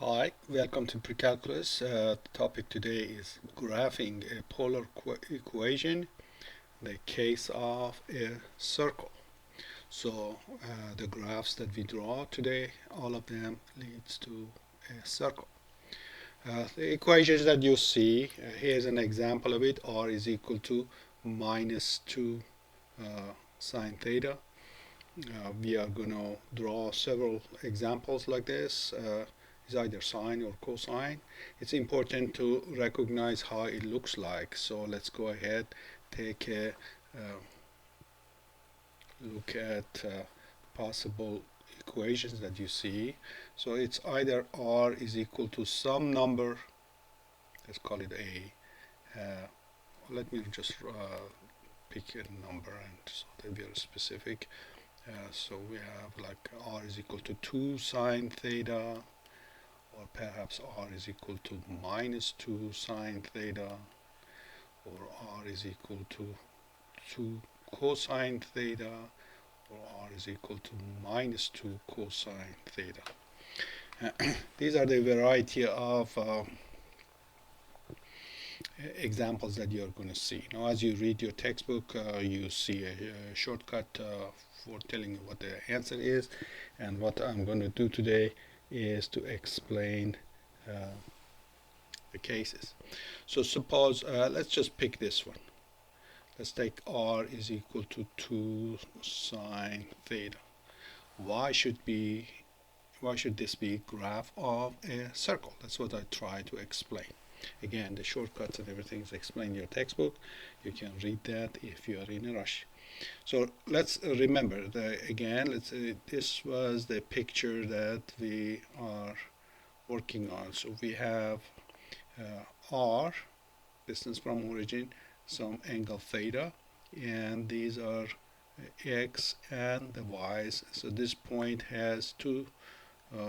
Hi, welcome to Precalculus. The topic today is graphing a polar equation, the case of a circle. So the graphs that we draw today, all of them leads to a circle. The equations that you see, here's an example of it. R is equal to minus 2 sine theta. We are going to draw several examples like this. Is either sine or cosine. It's important to recognize how it looks like. So let's go ahead, take a look at possible equations that you see. So it's either r is equal to some number, let's call it a. Let me just pick a number and so that we are specific. So we have like r is equal to 2 sine theta, or perhaps r is equal to minus 2 sine theta, or r is equal to 2 cosine theta, or r is equal to minus 2 cosine theta. These are the variety of examples that you're going to see. Now, as you read your textbook, you see a shortcut for telling you what the answer is, and what I'm going to do today is to explain the cases. So suppose, let's just pick this one. Let's take r is equal to 2 sine theta. Why should this be graph of a circle? That's what I try to explain. Again, the shortcuts and everything is explained in your textbook. You can read that if you are in a rush. So let's remember again, this was the picture that we are working on. So we have r, distance from origin, some angle theta, and these are x and the y's. So this point has two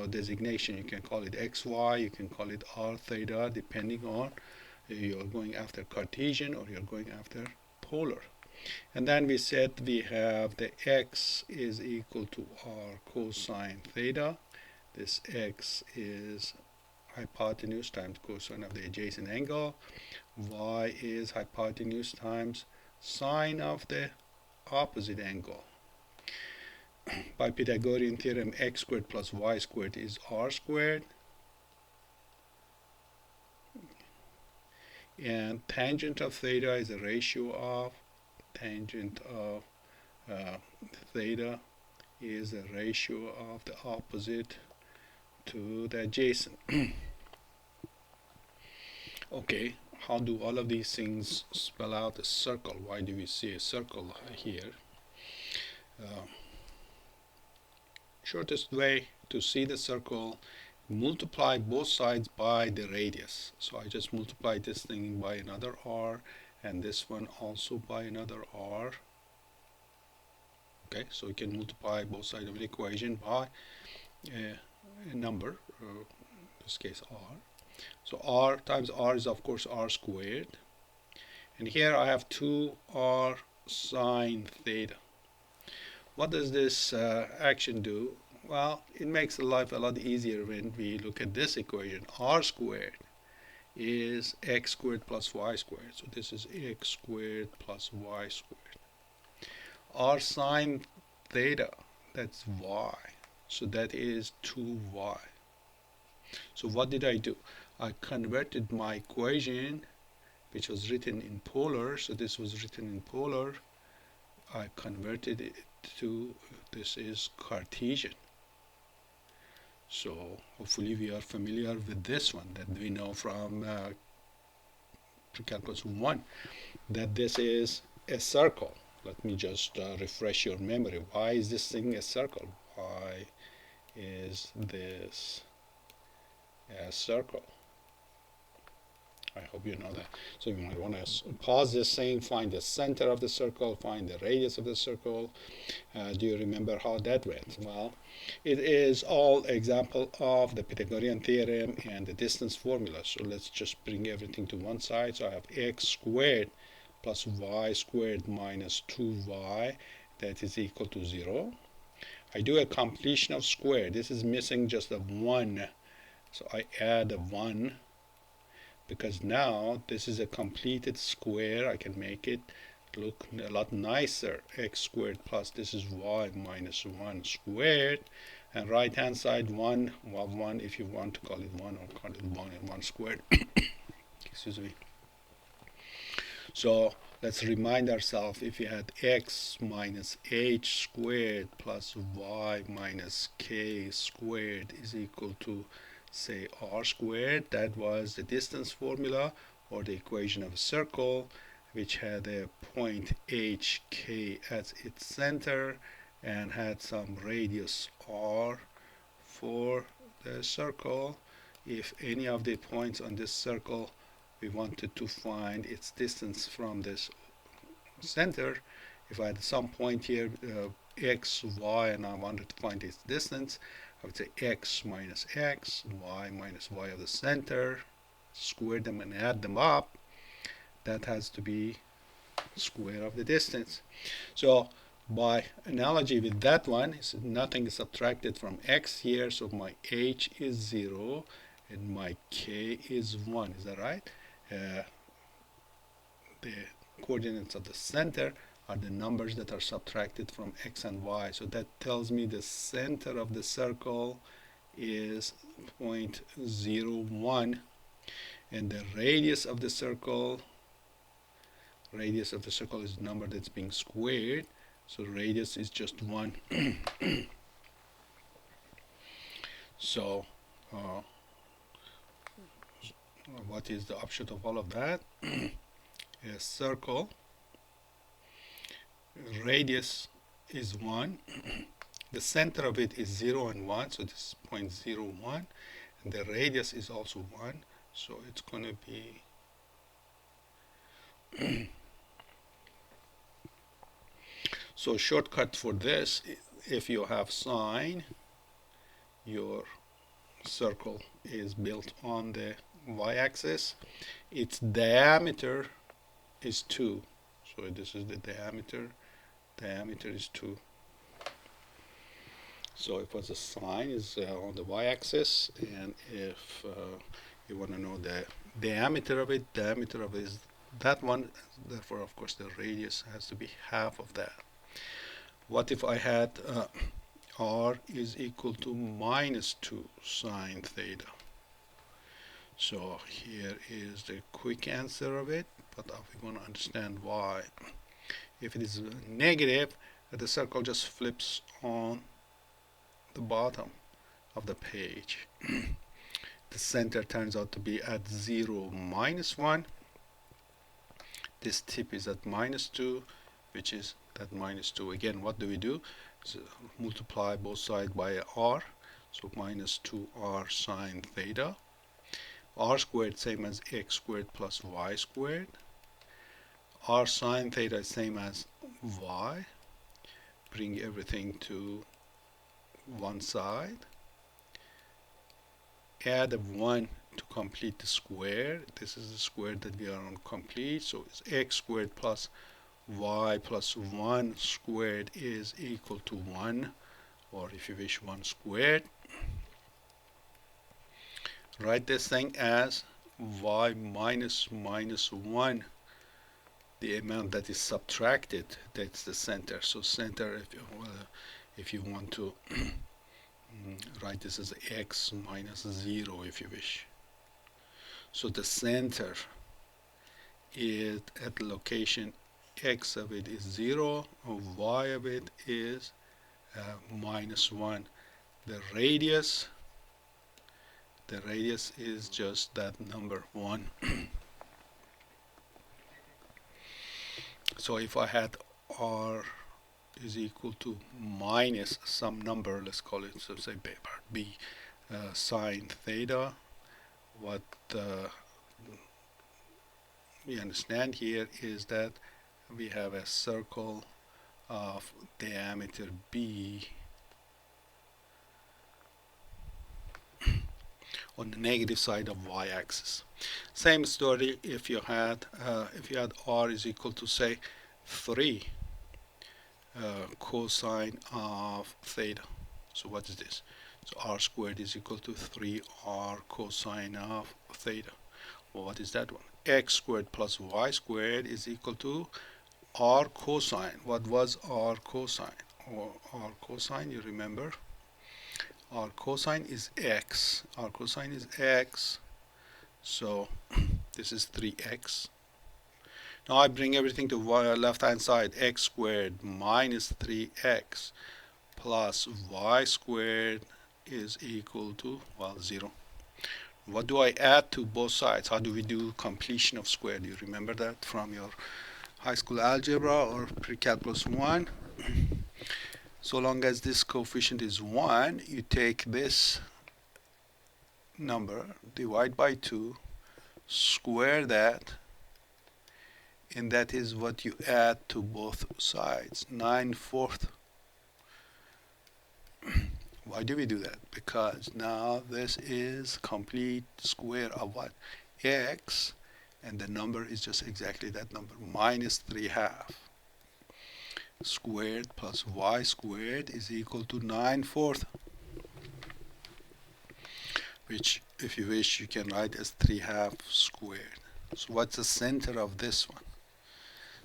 designation. You can call it xy, you can call it r theta, depending on you're going after Cartesian or you're going after polar. And then we said we have the x is equal to r cosine theta. This x is hypotenuse times cosine of the adjacent angle. Y is hypotenuse times sine of the opposite angle. By Pythagorean theorem, x squared plus y squared is r squared. And tangent of theta is a ratio of tangent of theta is a ratio of the opposite to the adjacent. Okay, how do all of these things spell out a circle? Why do we see a circle here? Shortest way to see the circle, multiply both sides by the radius. So I just multiply this thing by another r, and this one also by another r. Okay, so you can multiply both sides of an equation by a number, in this case r. So r times r is of course r squared. And here I have 2r sine theta. What does this action do? Well, it makes life a lot easier when we look at this equation. R squared is x squared plus y squared. So this is x squared plus y squared. R sine theta, that's y. So that is 2y. So what did I do? I converted my equation, which was written in polar. So this was written in polar. I converted it to, this is Cartesian. So hopefully we are familiar with this one, that we know from Precalculus 1 that this is a circle. Let me just refresh your memory. Why is this thing a circle? Why is this a circle? I hope you know that. So you might want to pause this thing, find the center of the circle, find the radius of the circle. Do you remember how that went? Well, it is all example of the Pythagorean theorem and the distance formula. So let's just bring everything to one side. So I have x squared plus y squared minus 2y, that is equal to 0. I do a completion of square. This is missing just a 1 So I add a 1 because now this is a completed square. I can make it look a lot nicer. X squared plus this is y minus 1 squared, and right hand side 1, well 1 if you want to call it 1, or call it 1 and 1 squared. Excuse me. So let's remind ourselves, if you had x minus h squared plus y minus k squared is equal to, say, r squared, that was the distance formula or the equation of a circle which had a point hk as its center and had some radius r for the circle. If any of the points on this circle we wanted to find its distance from this center, if I had some point here x, y, and I wanted to find its distance, I would say x minus x, y minus y of the center, square them and add them up. That has to be square of the distance. So by analogy with that one, nothing is subtracted from x here, so my h is 0 and my k is 1. Is that right? The coordinates of the center are the numbers that are subtracted from x and y. So that tells me the center of the circle is 0.01, and the radius of the circle is the number that's being squared, so radius is just 1. So what is the offshoot of all of that? A circle, radius is 1, the center of it is 0 and 1, so this is 0.01, and the radius is also 1, so it's going to be so shortcut for this, if you have sine, your circle is built on the y-axis, its diameter is 2, so this is the diameter is 2. So if a sine is on the y-axis, and if you want to know the diameter of it is that one, therefore of course the radius has to be half of that. What if I had r is equal to minus 2 sine theta? So here is the quick answer of it, but we want to understand why. If it is negative, the circle just flips on the bottom of the page. The center turns out to be at 0, minus 1. This tip is at minus 2, which is that minus 2. Again, what do? So multiply both sides by r, so minus 2r sine theta. R squared same as x squared plus y squared. R sine theta is same as y. Bring everything to one side. Add a 1 to complete the square. This is the square that we are on complete, so it's x squared plus y plus 1 squared is equal to 1, or if you wish 1 squared. Write this thing as y minus 1, the amount that is subtracted, that's the center. So center, if you want to write this as x minus 0 if you wish. So the center is at the location x of it is 0, and y of it is minus 1. The radius is just that number 1. So if I had r is equal to minus some number, let's call it, so say part b, sine theta, what we understand here is that we have a circle of diameter b on the negative side of y-axis. Same story if you had r is equal to, say, 3 cosine of theta. So what is this? So r squared is equal to 3r cosine of theta. Well, what is that one? X squared plus y squared is equal to r cosine. What was r cosine? Or r cosine, you remember? R cosine is x. R cosine is x. So this is 3x. Now I bring everything to left hand side. X squared minus 3x plus y squared is equal to, well, 0. What do I add to both sides? How do we do completion of square? Do you remember that from your high school algebra or pre-calculus 1? So long as this coefficient is 1, you take this number, divide by 2, square that, and that is what you add to both sides, 9/4. Why do we do that? Because now this is complete square of what? X, and the number is just exactly that number, minus 3/2. Squared plus y squared is equal to 9/4, which, if you wish, you can write as 3/2 squared. So what's the center of this one?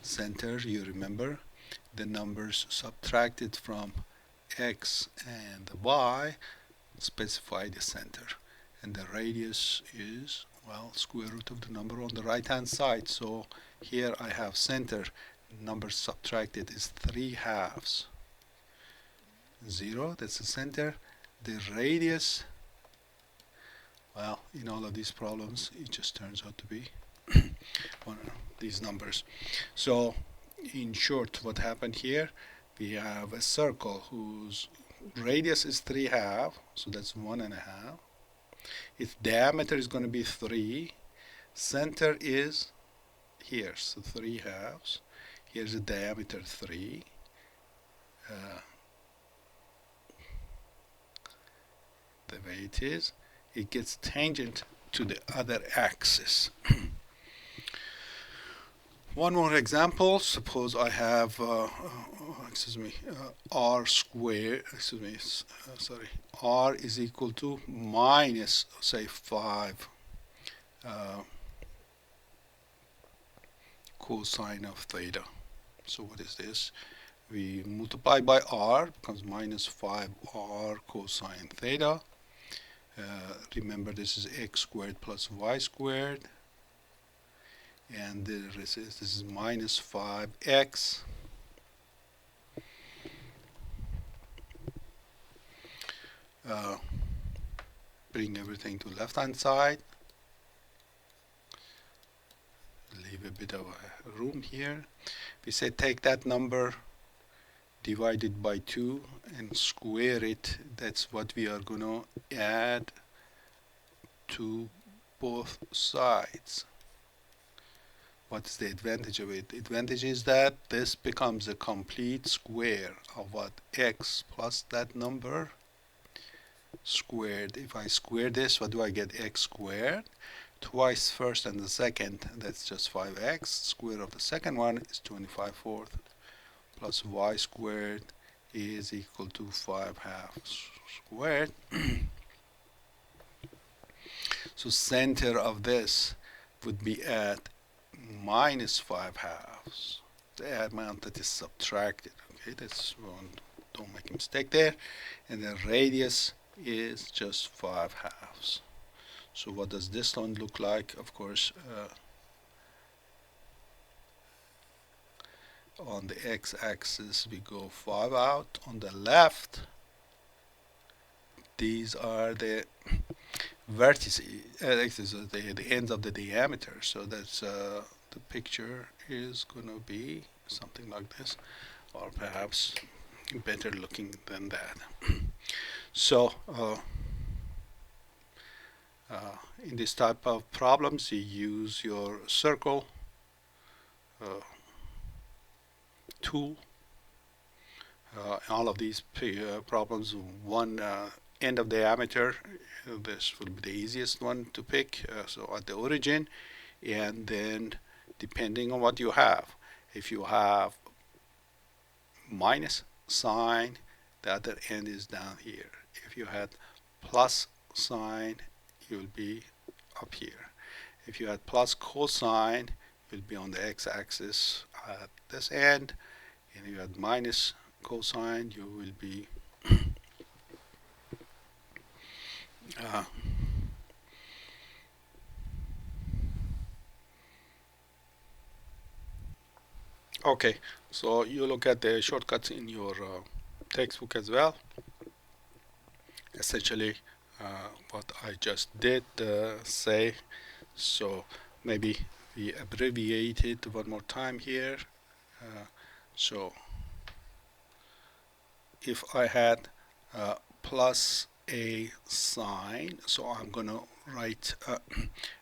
Center, you remember, the numbers subtracted from x and y specify the center, and the radius is, well, square root of the number on the right hand side. So here I have center, number subtracted is 3/2. 0, that's the center. The radius, well, in all of these problems it just turns out to be one of these numbers. So in short, what happened here, we have a circle whose radius is 3/2, so that's 1.5. Its diameter is going to be 3. Center is here, so 3/2. Here's the diameter 3. The way it is, it gets tangent to the other axis. One more example. Suppose I have r squared, r is equal to minus, say, 5 cosine of theta. So what is this? We multiply by r, becomes minus 5r cosine theta. Remember, this is x squared plus y squared, and this is minus 5x. Bring everything to left hand side, leave a bit of a room here. We say take that number, divide it by 2 and square it. That's what we are going to add to both sides. What's the advantage of it? The advantage is that this becomes a complete square of what? X plus that number squared. If I square this, what do I get? X squared. Twice first and the second, that's just 5x. Square of the second one is 25/4, plus y squared is equal to 5/2 squared. So center of this would be at minus 5/2, the amount that is subtracted. Okay, that's one, don't make a mistake there. And the radius is just 5/2. So what does this one look like? Of course, on the x-axis we go 5 out. On the left, these are the vertices, the ends of the diameter. So that's the picture is going to be something like this, or perhaps better looking than that. So in this type of problems, you use your circle tool. All of these problems, one end of diameter, this will be the easiest one to pick, so at the origin, and then depending on what you have, if you have minus sign, the other end is down here. If you had plus sine, you'll be up here. If you had plus cosine, you'll be on the x-axis at this end. And if you had minus cosine, you will be okay. So you look at the shortcuts in your textbook as well. Essentially, what I just did say. So maybe we abbreviate it one more time here. So if I had plus a sine, so I'm going to write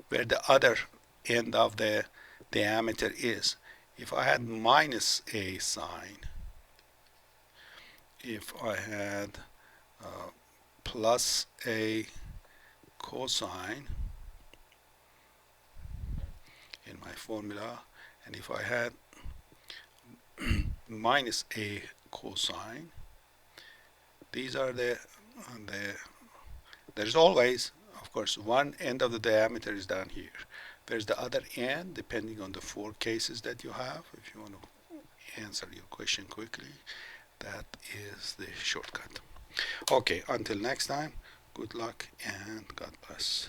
where the other end of the diameter is. If I had minus a sine, if I had plus a cosine in my formula, and if I had minus a cosine, these are there's always, of course, one end of the diameter is down here. There's the other end, depending on the 4 cases that you have. If you want to answer your question quickly, that is the shortcut. Okay, until next time, good luck and God bless.